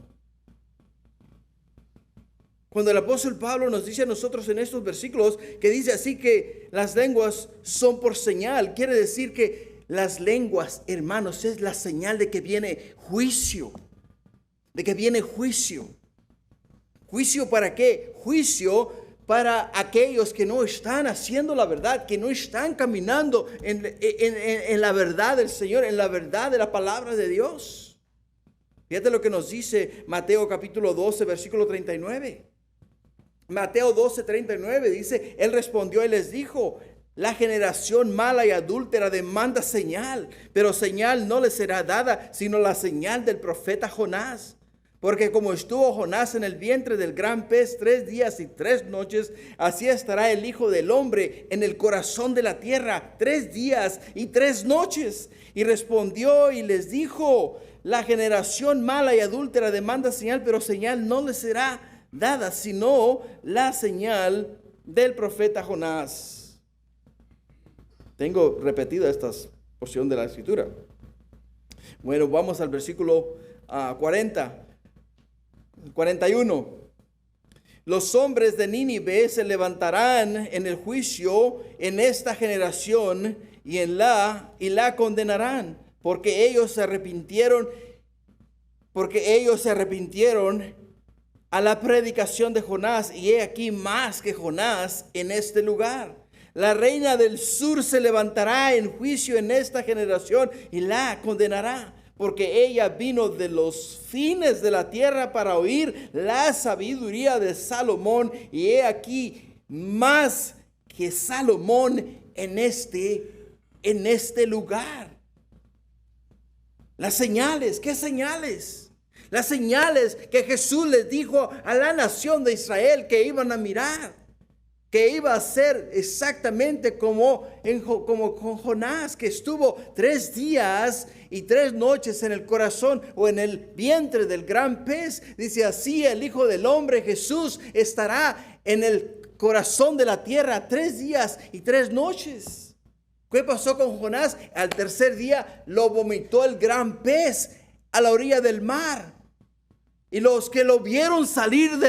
Cuando el apóstol Pablo nos dice a nosotros en estos versículos que dice así que las lenguas son por señal, quiere decir que las lenguas, hermanos, es la señal de que viene juicio. De que viene juicio. ¿Juicio para qué? Juicio para aquellos que no están haciendo la verdad, que no están caminando en la verdad del Señor, en la verdad de la palabra de Dios. Fíjate lo que nos dice Mateo capítulo 12, versículo 39. Mateo 12, 39 dice: Él respondió y les dijo: la generación mala y adúltera demanda señal, pero señal no le será dada, sino la señal del profeta Jonás. Porque como estuvo Jonás en el vientre del gran pez 3 días y 3 noches, así estará el Hijo del Hombre en el corazón de la tierra 3 días y 3 noches. Y respondió y les dijo: la generación mala y adúltera demanda señal, pero señal no le será dada, sino la señal del profeta Jonás. Tengo repetida esta porción de la escritura. Bueno, vamos al versículo 41. Los hombres de Nínive se levantarán en el juicio en esta generación y la condenarán, porque ellos se arrepintieron a la predicación de Jonás, y he aquí más que Jonás en este lugar. La reina del sur se levantará en juicio en esta generación y la condenará, porque ella vino de los fines de la tierra para oír la sabiduría de Salomón, y he aquí más que Salomón en este lugar. Las señales, ¿qué señales? Las señales que Jesús les dijo a la nación de Israel que iban a mirar, que iba a ser exactamente como con Jonás, que estuvo 3 días y 3 noches en el corazón o en el vientre del gran pez. Dice: así el Hijo del Hombre, Jesús, estará en el corazón de la tierra 3 días y 3 noches. ¿Qué pasó con Jonás? Al tercer día lo vomitó el gran pez a la orilla del mar. Y los que lo vieron salir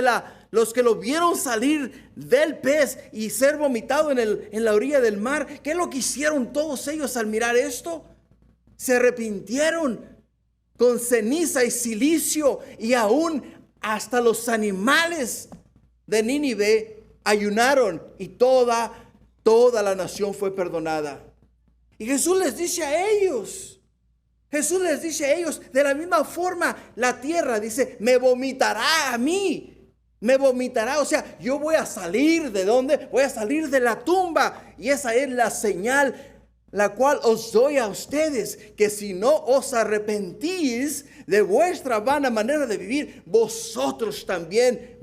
del pez y ser vomitado en la orilla del mar, ¿qué es lo que hicieron todos ellos al mirar esto? Se arrepintieron con ceniza y silicio, y aún hasta los animales de Nínive ayunaron, y toda la nación fue perdonada. Y Jesús les dice a ellos, de la misma forma, la tierra dice, me vomitará a mí, me vomitará. O sea, yo voy a salir ¿de dónde? Voy a salir de la tumba, y esa es la señal la cual os doy a ustedes, que si no os arrepentís de vuestra vana manera de vivir, vosotros también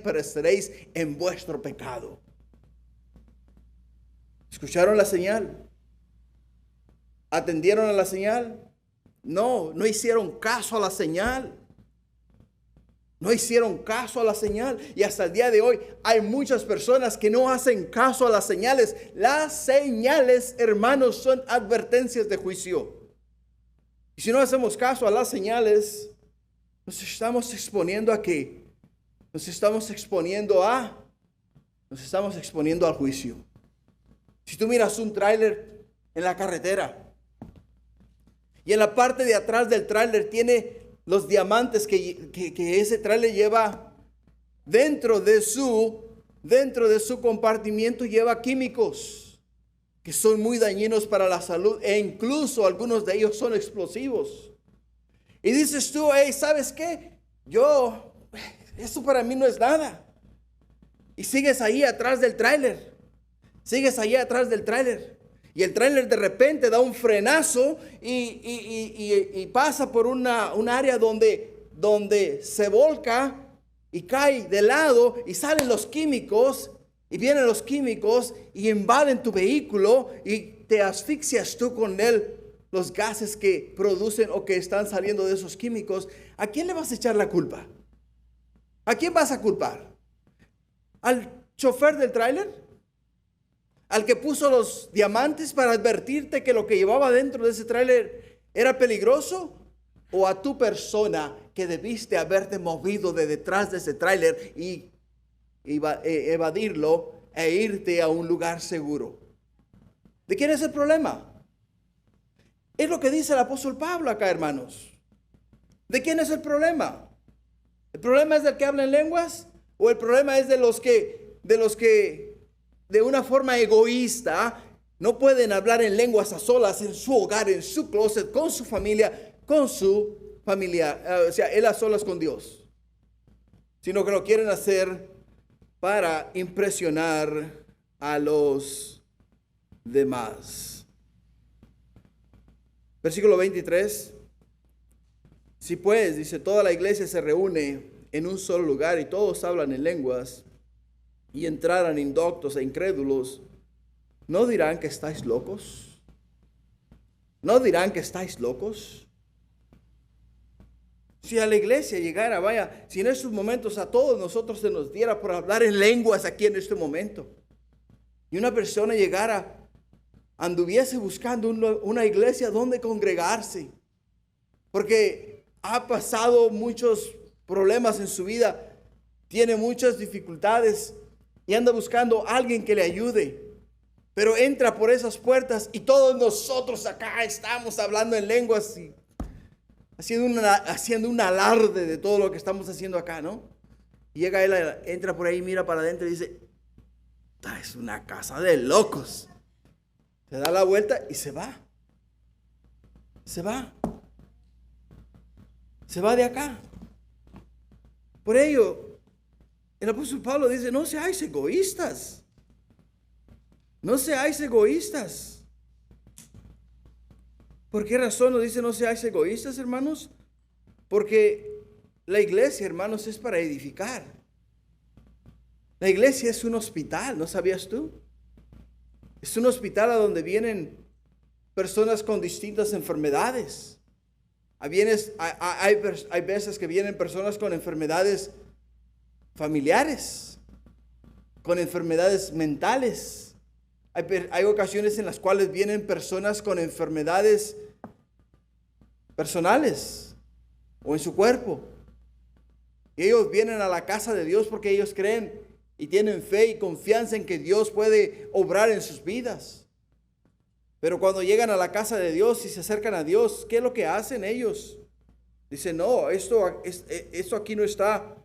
pereceréis en vuestro pecado. ¿Escucharon la señal? ¿Atendieron a la señal? No hicieron caso a la señal. No hicieron caso a la señal. Y hasta el día de hoy hay muchas personas que no hacen caso a las señales. Las señales, hermanos, son advertencias de juicio. Y si no hacemos caso a las señales, nos estamos exponiendo a ¿qué? Nos estamos exponiendo al juicio. Si tú miras un tráiler en la carretera, y en la parte de atrás del tráiler tiene los diamantes que ese tráiler lleva dentro de su compartimiento, lleva químicos que son muy dañinos para la salud, e incluso algunos de ellos son explosivos. Y dices tú, hey, ¿sabes qué? Esto para mí no es nada. Y sigues ahí atrás del tráiler. Y el tráiler de repente da un frenazo y pasa por un área donde se volca y cae de lado, y salen los químicos, y vienen los químicos y invaden tu vehículo, y te asfixias tú con los gases que producen o que están saliendo de esos químicos. ¿A quién le vas a echar la culpa? ¿A quién vas a culpar? ¿Al chofer del tráiler? ¿Al que puso los diamantes para advertirte que lo que llevaba dentro de ese tráiler era peligroso? ¿O a tu persona que debiste haberte movido de detrás de ese tráiler y evadirlo e irte a un lugar seguro? ¿De quién es el problema? Es lo que dice el apóstol Pablo acá, hermanos. ¿De quién es el problema? ¿El problema es del que habla en lenguas? ¿O el problema es de los que de una forma egoísta no pueden hablar en lenguas a solas en su hogar, en su closet, con su familia, o sea, él a solas con Dios, sino que lo quieren hacer para impresionar a los demás? Versículo 23. Si pues, dice, toda la iglesia se reúne en un solo lugar y todos hablan en lenguas, y entraran indoctos e incrédulos, ¿no dirán que estáis locos? ¿No dirán que estáis locos? Si a la iglesia llegara, si en estos momentos a todos nosotros se nos diera por hablar en lenguas aquí en este momento, y una persona llegara, anduviese buscando una iglesia donde congregarse, porque ha pasado muchos problemas en su vida, tiene muchas dificultades, y anda buscando a alguien que le ayude, pero entra por esas puertas y todos nosotros acá estamos hablando en lenguas y haciendo un alarde de todo lo que estamos haciendo acá, ¿no? Y llega él, entra por ahí, mira para adentro y dice, esta es una casa de locos. Se da la vuelta y se va. Se va de acá. Por ello, el apóstol Pablo dice, no seáis egoístas. No seáis egoístas. ¿Por qué razón nos dice no seáis egoístas, hermanos? Porque la iglesia, hermanos, es para edificar. La iglesia es un hospital, ¿no sabías tú? Es un hospital a donde vienen personas con distintas enfermedades. Hay veces que vienen personas con enfermedades familiares. con enfermedades mentales. Hay ocasiones en las cuales vienen personas con enfermedades personales o en su cuerpo. Y ellos vienen a la casa de Dios porque ellos creen y tienen fe y confianza en que Dios puede obrar en sus vidas. Pero cuando llegan a la casa de Dios y se acercan a Dios, ¿qué es lo que hacen ellos? Dicen, no, esto aquí no está,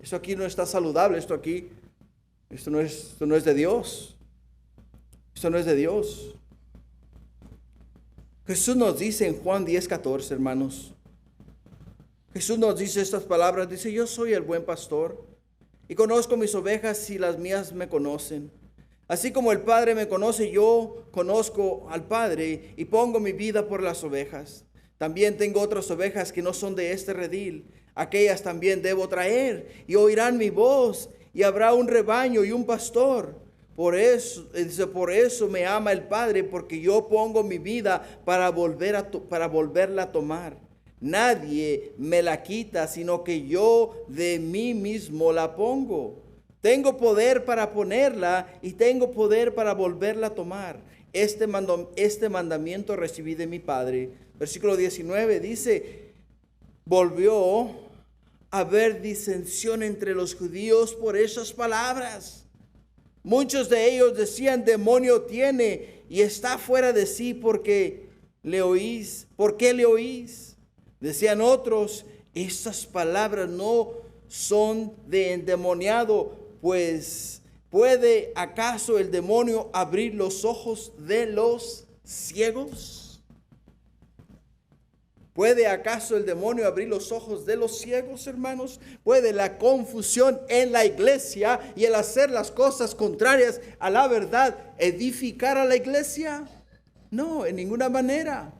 esto aquí no está saludable, esto no es de Dios. Esto no es de Dios. Jesús nos dice en Juan 10:14, hermanos. Jesús nos dice estas palabras, dice, yo soy el buen pastor y conozco mis ovejas y las mías me conocen. Así como el Padre me conoce, yo conozco al Padre y pongo mi vida por las ovejas. También tengo otras ovejas que no son de este redil. Aquellas también debo traer y oirán mi voz y habrá un rebaño y un pastor. Por eso me ama el Padre, porque yo pongo mi vida para volverla a tomar. Nadie me la quita, sino que yo de mí mismo la pongo. Tengo poder para ponerla y tengo poder para volverla a tomar. Este mandamiento recibí de mi Padre. Versículo 19 dice, volvió a haber disensión entre los judíos por esas palabras. Muchos de ellos decían, demonio tiene y está fuera de sí porque le oís. ¿Por qué le oís? Decían otros, estas palabras no son de endemoniado, pues ¿puede acaso el demonio abrir los ojos de los ciegos? ¿Puede acaso el demonio abrir los ojos de los ciegos, hermanos? ¿Puede la confusión en la iglesia y el hacer las cosas contrarias a la verdad edificar a la iglesia? No, en ninguna manera.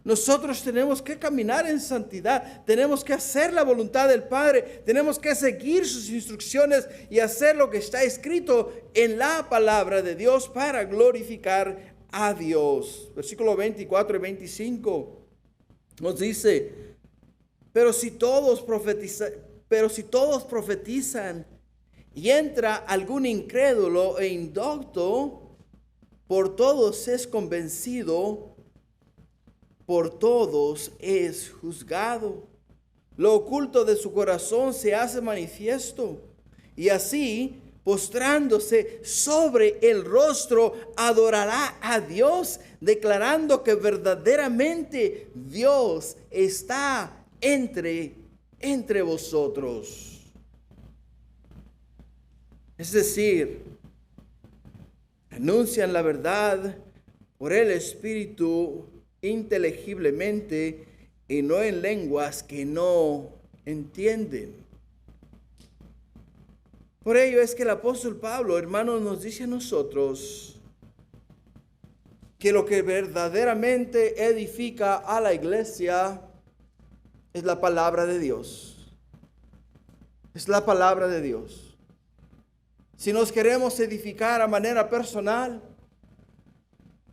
Nosotros tenemos que caminar en santidad, tenemos que hacer la voluntad del Padre, tenemos que seguir sus instrucciones y hacer lo que está escrito en la palabra de Dios para glorificar a Dios. Versículo 24 y 25 nos dice, pero si todos profetizan y entra algún incrédulo e indocto, por todos es convencido, por todos es juzgado. Lo oculto de su corazón se hace manifiesto, y así, postrándose sobre el rostro, adorará a Dios, declarando que verdaderamente Dios está entre vosotros. Es decir, anuncian la verdad por el Espíritu inteligiblemente y no en lenguas que no entienden. Por ello es que el apóstol Pablo, hermanos, nos dice a nosotros que lo que verdaderamente edifica a la iglesia es la palabra de Dios. Es la palabra de Dios. Si nos queremos edificar a manera personal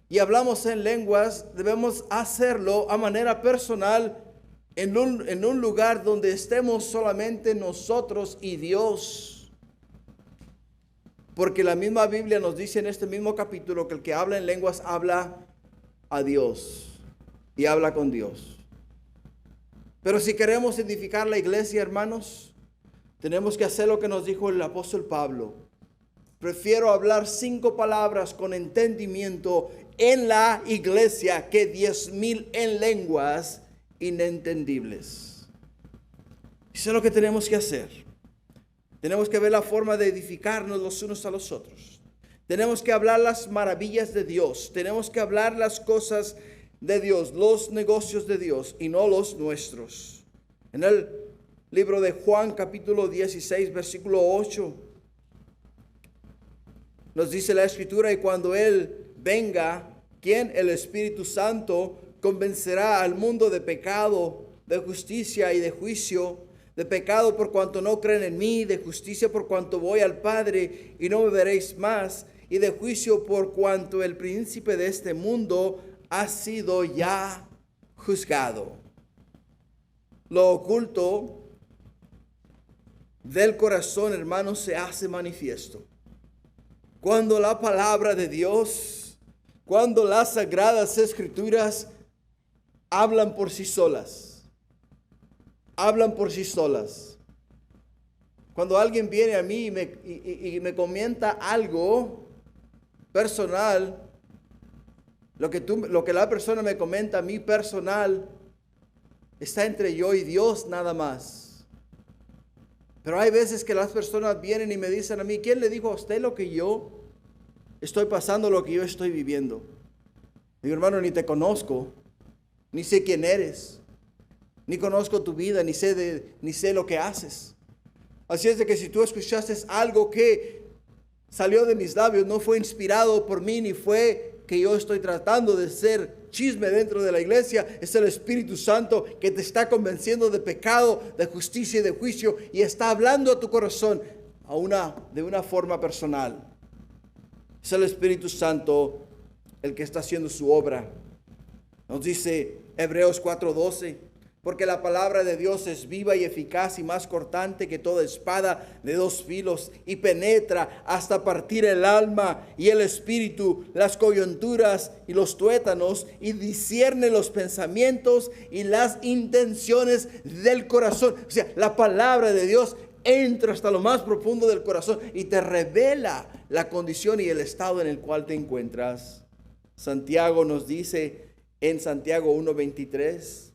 y hablamos en lenguas, debemos hacerlo a manera personal en un lugar donde estemos solamente nosotros y Dios. Porque la misma Biblia nos dice en este mismo capítulo que el que habla en lenguas habla a Dios y habla con Dios. Pero si queremos edificar la iglesia, hermanos, tenemos que hacer lo que nos dijo el apóstol Pablo. Prefiero hablar 5 palabras con entendimiento en la iglesia que 10,000 en lenguas inentendibles. Eso es lo que tenemos que hacer. Tenemos que ver la forma de edificarnos los unos a los otros. Tenemos que hablar las maravillas de Dios. Tenemos que hablar las cosas de Dios, los negocios de Dios y no los nuestros. En el libro de Juan capítulo 16 versículo 8 nos dice la Escritura, y cuando Él venga, ¿quién? El Espíritu Santo convencerá al mundo de pecado, de justicia y de juicio. De pecado por cuanto no creen en mí, de justicia por cuanto voy al Padre y no me veréis más, y de juicio por cuanto el príncipe de este mundo ha sido ya juzgado. Lo oculto del corazón, hermanos, se hace manifiesto. Cuando la palabra de Dios, cuando las sagradas escrituras hablan por sí solas. Hablan por sí solas. Cuando alguien viene a mí y me comenta algo personal, lo que la persona me comenta a mí personal, está entre yo y Dios nada más. Pero hay veces que las personas vienen y me dicen a mí, ¿quién le dijo a usted lo que yo estoy pasando, lo que yo estoy viviendo? Digo, hermano, ni te conozco, ni sé quién eres, ni conozco tu vida, ni sé lo que haces. Así es de que si tú escuchaste algo que salió de mis labios, no fue inspirado por mí, ni fue que yo estoy tratando de ser chisme dentro de la iglesia, es el Espíritu Santo que te está convenciendo de pecado, de justicia y de juicio, y está hablando a tu corazón de una forma personal. Es el Espíritu Santo el que está haciendo su obra. Nos dice Hebreos 4:12, porque la palabra de Dios es viva y eficaz y más cortante que toda espada de dos filos, y penetra hasta partir el alma y el espíritu, las coyunturas y los tuétanos, y discierne los pensamientos y las intenciones del corazón. O sea, la palabra de Dios entra hasta lo más profundo del corazón y te revela la condición y el estado en el cual te encuentras. Santiago nos dice en Santiago 1:23,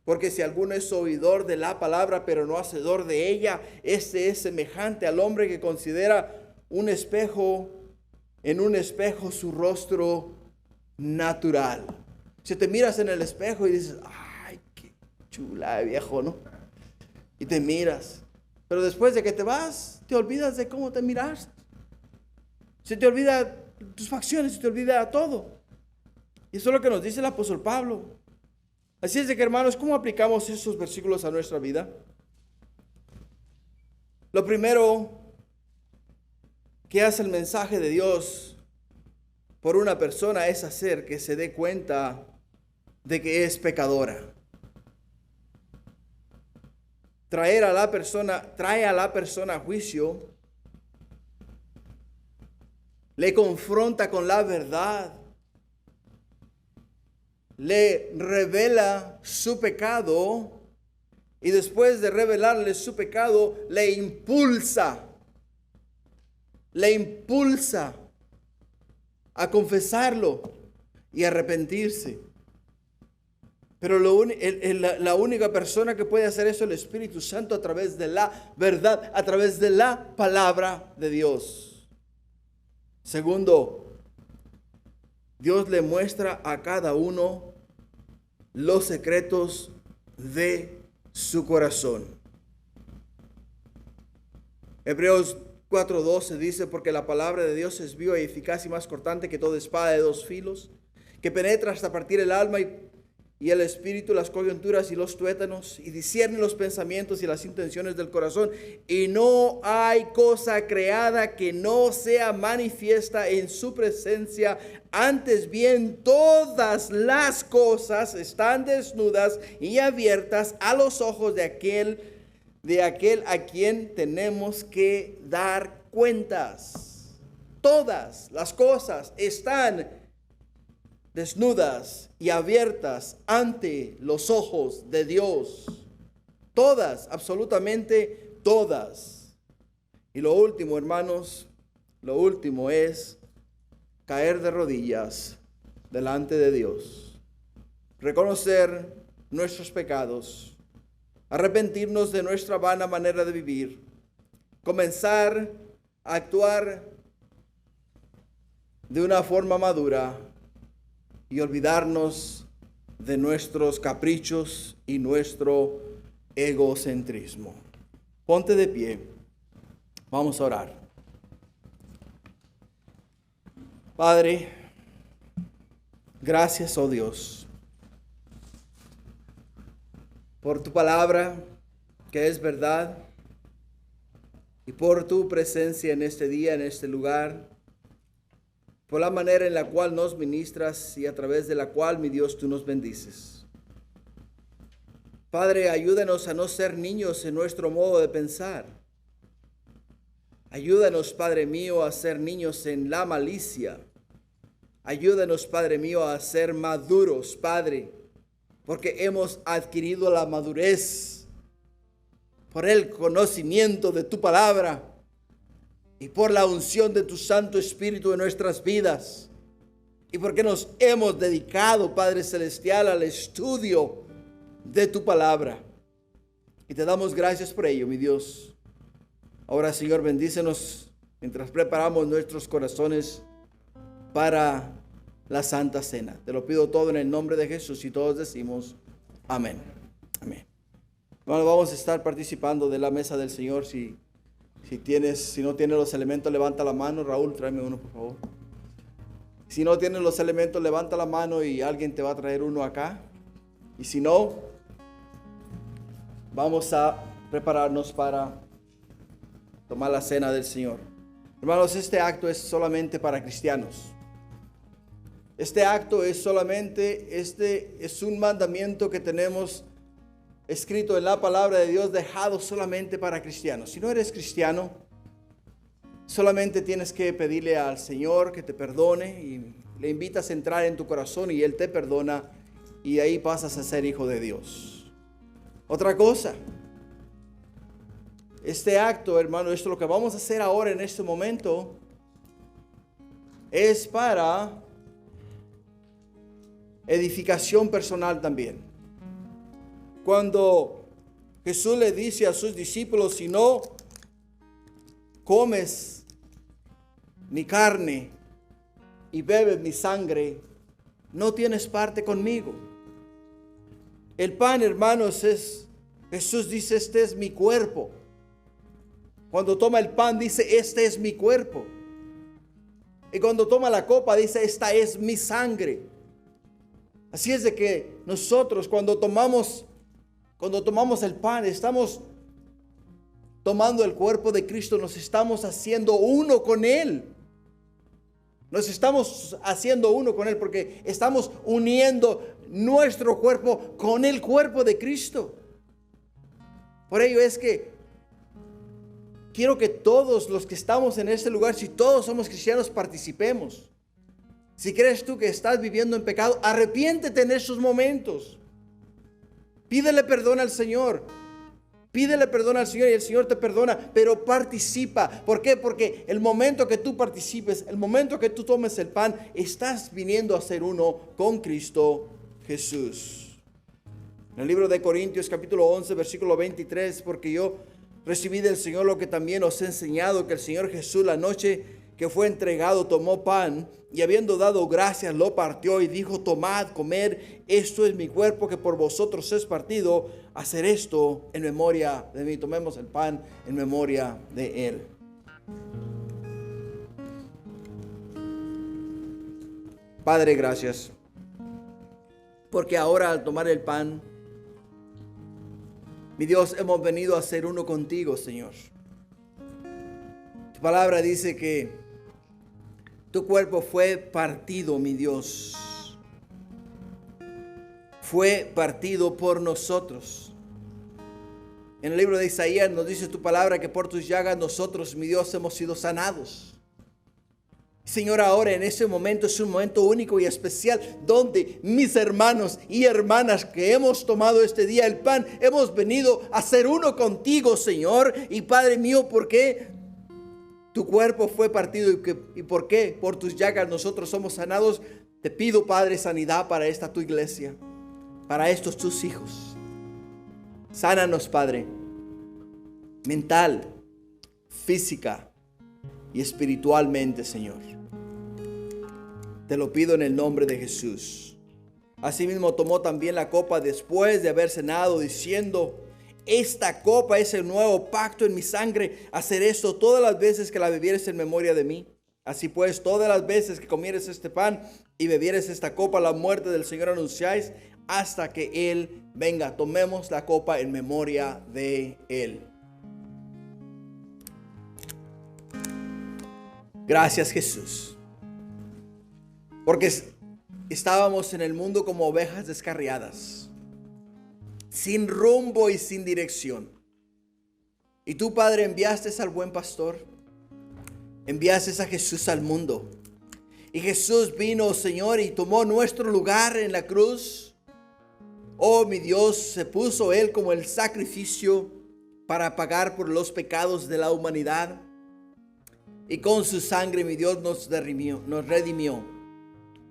porque si alguno es oidor de la palabra, pero no hacedor de ella, este es semejante al hombre que considera en un espejo su rostro natural. Si te miras en el espejo y dices, ay, qué chula de viejo, ¿no? Y te miras. Pero después de que te vas, te olvidas de cómo te miras. Se te olvida tus facciones, se te olvida todo. Y eso es lo que nos dice el apóstol Pablo. Así es de que, hermanos, ¿cómo aplicamos esos versículos a nuestra vida? Lo primero que hace el mensaje de Dios por una persona es hacer que se dé cuenta de que es pecadora. Trae a la persona a juicio, le confronta con la verdad, le revela su pecado y después de revelarle su pecado, le impulsa a confesarlo y arrepentirse. Pero la única persona que puede hacer eso es el Espíritu Santo a través de la verdad, a través de la palabra de Dios. Segundo, Dios le muestra a cada uno los secretos de su corazón. Hebreos 4:12 dice, porque la palabra de Dios es viva y eficaz y más cortante que toda espada de dos filos, que penetra hasta partir el alma y el espíritu, las coyunturas y los tuétanos, y discierne los pensamientos y las intenciones del corazón. Y no hay cosa creada que no sea manifiesta en su presencia. Antes bien, todas las cosas están desnudas y abiertas a los ojos de aquel a quien tenemos que dar cuentas. Todas las cosas están desnudas y abiertas ante los ojos de Dios. Todas, absolutamente todas. Y lo último, hermanos, lo último es caer de rodillas delante de Dios. Reconocer nuestros pecados, arrepentirnos de nuestra vana manera de vivir, comenzar a actuar de una forma madura y olvidarnos de nuestros caprichos y nuestro egocentrismo. Ponte de pie. Vamos a orar. Padre, gracias, oh Dios, por tu palabra que es verdad y por tu presencia en este día, en este lugar, por la manera en la cual nos ministras y a través de la cual, mi Dios, tú nos bendices. Padre, ayúdanos a no ser niños en nuestro modo de pensar, Ayúdanos, Padre mío, a ser niños en la malicia. Ayúdanos, Padre mío, a ser maduros, Padre, porque hemos adquirido la madurez por el conocimiento de tu palabra y por la unción de tu Santo Espíritu en nuestras vidas. Y porque nos hemos dedicado, Padre Celestial, al estudio de tu palabra. Y te damos gracias por ello, mi Dios. Ahora, Señor, bendícenos mientras preparamos nuestros corazones para la Santa Cena. Te lo pido todo en el nombre de Jesús y todos decimos amén. Amén. Bueno, vamos a estar participando de la mesa del Señor. Si no tienes los elementos, levanta la mano. Raúl, tráeme uno, por favor. Si no tienes los elementos, levanta la mano y alguien te va a traer uno acá. Y si no, vamos a prepararnos para tomar la cena del Señor. Hermanos, este acto es solamente para cristianos. Este acto es un mandamiento que tenemos escrito en la palabra de Dios, dejado solamente para cristianos. Si no eres cristiano, solamente tienes que pedirle al Señor que te perdone y le invitas a entrar en tu corazón y Él te perdona y ahí pasas a ser hijo de Dios. Otra cosa, este acto, hermano, esto lo que vamos a hacer ahora en este momento es para edificación personal también. Cuando Jesús le dice a sus discípulos, si no comes mi carne y bebes mi sangre, no tienes parte conmigo. El pan, hermanos, Jesús dice, este es mi cuerpo. Cuando toma el pan dice, este es mi cuerpo. Y cuando toma la copa dice, esta es mi sangre. Así es de que nosotros cuando tomamos el pan, estamos tomando el cuerpo de Cristo, nos estamos haciendo uno con Él. Nos estamos haciendo uno con Él porque estamos uniendo nuestro cuerpo con el cuerpo de Cristo. Por ello es que quiero que todos los que estamos en este lugar, si todos somos cristianos, participemos. Si crees tú que estás viviendo en pecado, arrepiéntete en esos momentos. Pídele perdón al Señor. Pídele perdón al Señor y el Señor te perdona, pero participa. ¿Por qué? Porque el momento que tú participes, el momento que tú tomes el pan, estás viniendo a ser uno con Cristo Jesús. En el libro de Corintios capítulo 11 versículo 23, porque yo recibí del Señor lo que también os he enseñado, que el Señor Jesús la noche que fue entregado tomó pan y habiendo dado gracias lo partió y dijo, tomad, comer, esto es mi cuerpo que por vosotros es partido, hacer esto en memoria de mí. Tomemos el pan en memoria de Él. Padre, gracias, porque ahora al tomar el pan, mi Dios, hemos venido a ser uno contigo, Señor. Tu palabra dice que tu cuerpo fue partido, mi Dios. Fue partido por nosotros. En el libro de Isaías nos dice tu palabra que por tus llagas nosotros, mi Dios, hemos sido sanados. Señor, ahora en ese momento es un momento único y especial donde mis hermanos y hermanas que hemos tomado este día el pan, hemos venido a ser uno contigo, Señor. Y Padre mío, ¿por qué tu cuerpo fue partido y por qué por tus llagas nosotros somos sanados? Te pido, Padre, sanidad para esta tu iglesia, para estos tus hijos. Sánanos, Padre, mental, física y espiritualmente, Señor. Te lo pido en el nombre de Jesús. Asimismo tomó también la copa después de haber cenado, diciendo, esta copa es el nuevo pacto en mi sangre. Hacer esto todas las veces que la bebieres en memoria de mí. Así pues, todas las veces que comieres este pan y bebieres esta copa, la muerte del Señor anunciáis hasta que Él venga. Tomemos la copa en memoria de Él. Gracias, Jesús. Porque estábamos en el mundo como ovejas descarriadas, sin rumbo y sin dirección. Y tú, Padre, enviaste al buen pastor enviaste a Jesús al mundo. Y Jesús vino, Señor, y tomó nuestro lugar en la cruz. Oh, mi Dios, se puso Él como el sacrificio para pagar por los pecados de la humanidad. Y con su sangre, mi Dios, nos redimió.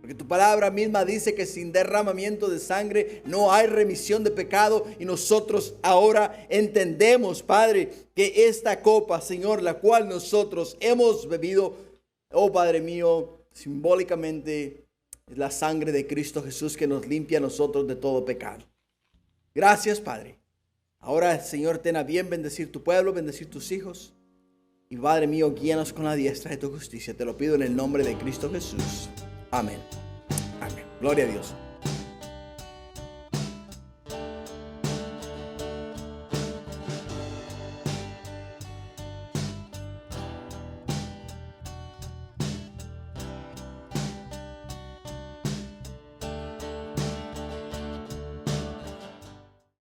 Porque tu palabra misma dice que sin derramamiento de sangre no hay remisión de pecado. Y nosotros ahora entendemos, Padre, que esta copa, Señor, la cual nosotros hemos bebido, oh Padre mío, simbólicamente es la sangre de Cristo Jesús que nos limpia a nosotros de todo pecado. Gracias, Padre. Ahora, Señor, ten a bien bendecir tu pueblo, bendecir tus hijos. Y Padre mío, guíanos con la diestra de tu justicia. Te lo pido en el nombre de Cristo Jesús. Amén. Amén. Gloria a Dios.